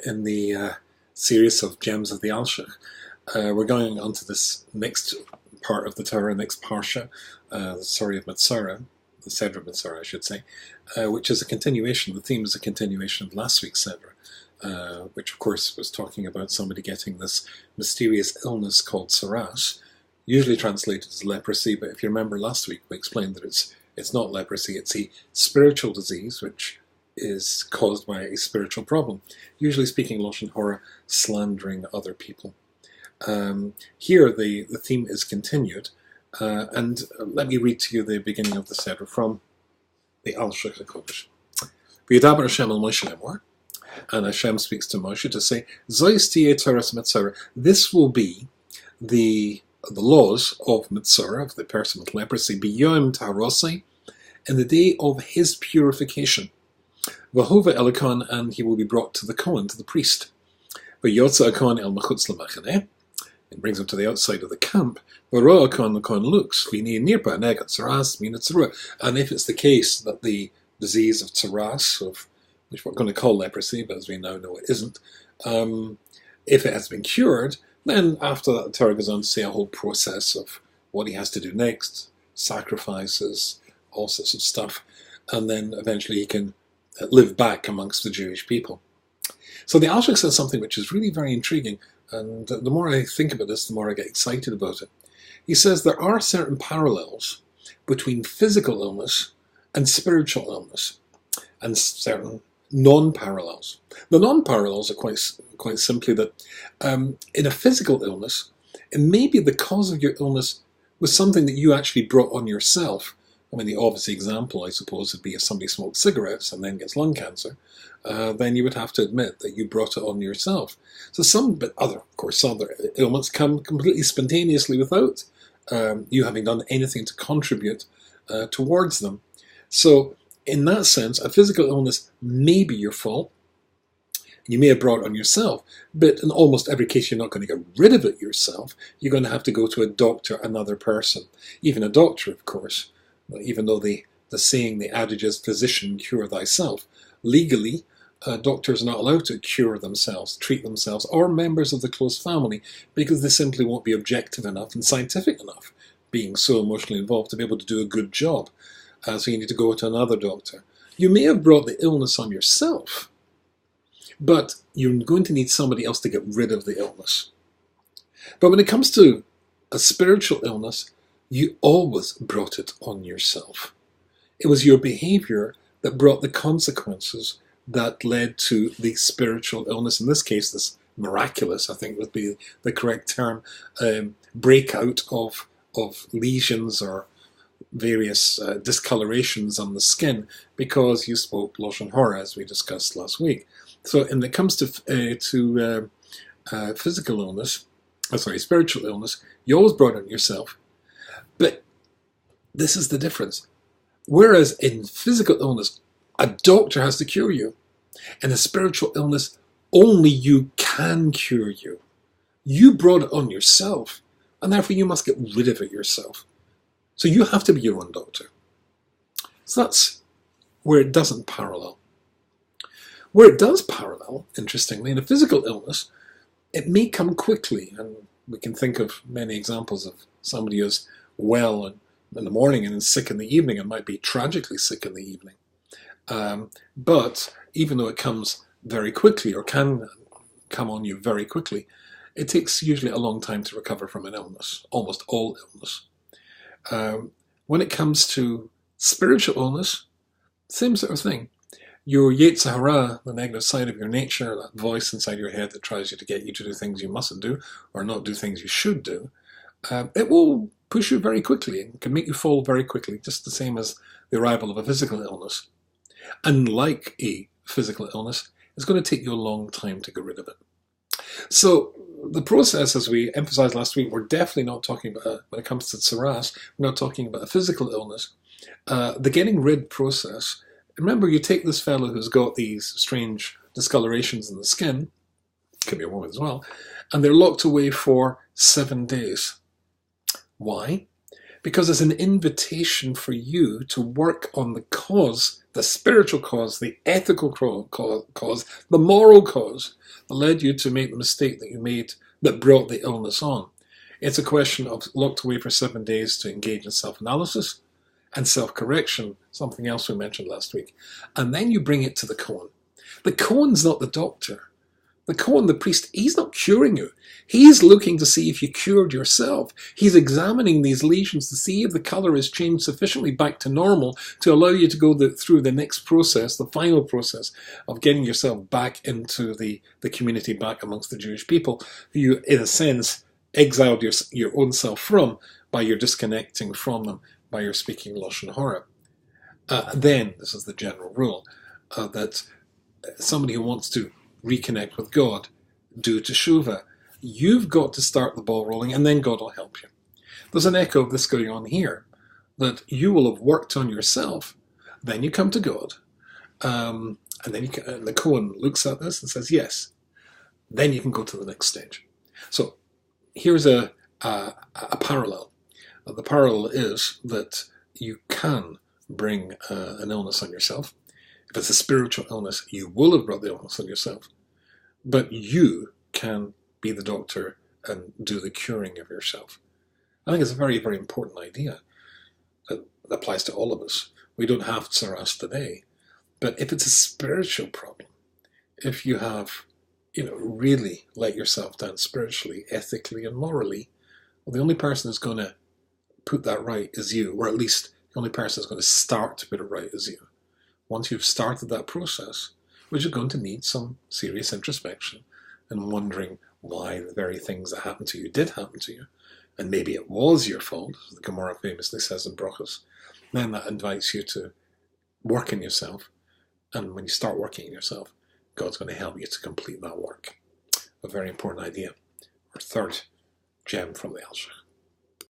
In the series of Gems of the Alshich. We're going on to this next part of the Torah, next Parsha, the story of Metzorah, the Seder of Metzorah, I should say, which is a continuation. The theme is a continuation of last week's Seder, which of course was talking about somebody getting this mysterious illness called Saras, usually translated as leprosy, but if you remember last week we explained that it's not leprosy, it's a spiritual disease which is caused by a spiritual problem. Usually speaking, Lashon Hara, slandering other people. Here the theme is continued, and let me read to you the beginning of the Seder from the Alshich HaKodesh. V'yadaber Hashem el Moshe lemor, and Hashem speaks to Moshe to say, Zois tiyeh Toras Metzorah, this will be the laws of Metzorah, of the person with leprosy, b'yom tarosei, in the day of his purification. V'hova elikon, and he will be brought to the Kohen, to the priest. V'yotza akon el machutz lemachaneh, it brings him to the outside of the camp. V'ro akon, the Kohen looks, v'ni nirpa negat tzaras min tzarua. And if it's the case that the disease of tzaras, of which we're going to call leprosy, but as we now know it isn't, if it has been cured, then after that the Torah goes on to say a whole process of what he has to do next, sacrifices, all sorts of stuff, and then eventually he can live back amongst the Jewish people. So the Alshich says something which is really very intriguing, and the more I think about this, the more I get excited about it. He says there are certain parallels between physical illness and spiritual illness, and certain non-parallels. The non-parallels are quite simply that in a physical illness, it may be the cause of your illness was something that you actually brought on yourself. I mean, the obvious example, I suppose, would be if somebody smokes cigarettes and then gets lung cancer, then you would have to admit that you brought it on yourself. So some other ailments come completely spontaneously without you having done anything to contribute towards them. So in that sense, a physical illness may be your fault. You may have brought it on yourself, but in almost every case you're not going to get rid of it yourself. You're going to have to go to a doctor, another person, even a doctor, of course. Even though the saying, the adage is, physician, cure thyself. Legally, doctors are not allowed to cure themselves, treat themselves, or members of the close family, because they simply won't be objective enough and scientific enough, being so emotionally involved, to be able to do a good job. So you need to go to another doctor. You may have brought the illness on yourself, but you're going to need somebody else to get rid of the illness. But when it comes to a spiritual illness, you always brought it on yourself. It was your behavior that brought the consequences that led to the spiritual illness. In this case, this miraculous, I think would be the correct term, breakout of lesions or various discolorations on the skin because you spoke Lashon Hara, as we discussed last week. So when it comes to physical illness, spiritual illness, you always brought it on yourself. But this is the difference. Whereas in physical illness, a doctor has to cure you. In a spiritual illness, only you can cure you. You brought it on yourself, and therefore you must get rid of it yourself. So you have to be your own doctor. So that's where it doesn't parallel. Where it does parallel, interestingly, in a physical illness, it may come quickly, and we can think of many examples of somebody who's well in the morning and sick in the evening, and might be tragically sick in the evening. But even though it comes very quickly, or can come on you very quickly, it takes usually a long time to recover from an illness, almost all illness. When it comes to spiritual illness, same sort of thing. Your Yetzer Hara, the negative side of your nature, that voice inside your head that tries you to get you to do things you mustn't do, or not do things you should do, it will push you very quickly and can make you fall very quickly, just the same as the arrival of a physical illness. Unlike a physical illness, it's going to take you a long time to get rid of it. So the process, as we emphasized last week, we're definitely not talking about, when it comes to tsaras, we're not talking about a physical illness. The getting rid process, remember, you take this fellow who's got these strange discolorations in the skin, could be a woman as well, and they're locked away for 7 days. Why? because it's an invitation for you to work on the cause, the spiritual cause, the ethical cause, the moral cause that led you to make the mistake that you made that brought the illness on. It's a question of locked away for 7 days to engage in self-analysis and self-correction, something else we mentioned last week. And then you bring it to the kohen. The kohen's not the doctor. The kohen, the priest, he's not curing you. He's looking to see if you cured yourself. He's examining these lesions to see if the colour has changed sufficiently back to normal to allow you to go through the next process, the final process of getting yourself back into the community, back amongst the Jewish people, who you, in a sense, exiled your own self from by your disconnecting from them, by your speaking Lashon Hara. Then, this is the general rule, that somebody who wants to reconnect with God, do teshuvah. You've got to start the ball rolling, and then God will help you. There's an echo of this going on here, that you will have worked on yourself, then you come to God, and then and the kohen looks at this and says, yes, then you can go to the next stage. So here's a parallel. The parallel is that you can bring an illness on yourself. If it's a spiritual illness, you will have brought the illness on yourself. But you can be the doctor and do the curing of yourself. I think it's a very, very important idea that applies to all of us. We don't have tsaras today. But if it's a spiritual problem, if you have, really let yourself down spiritually, ethically, and morally, well, the only person who's going to put that right is you, or at least the only person who's going to start to put it right is you. Once you've started that process, which you're going to need some serious introspection and wondering why the very things that happened to you did happen to you, and maybe it was your fault, as the Gemara famously says in Parshas, then that invites you to work in yourself. And when you start working in yourself, God's going to help you to complete that work. A very important idea. Our third gem from the Alshich.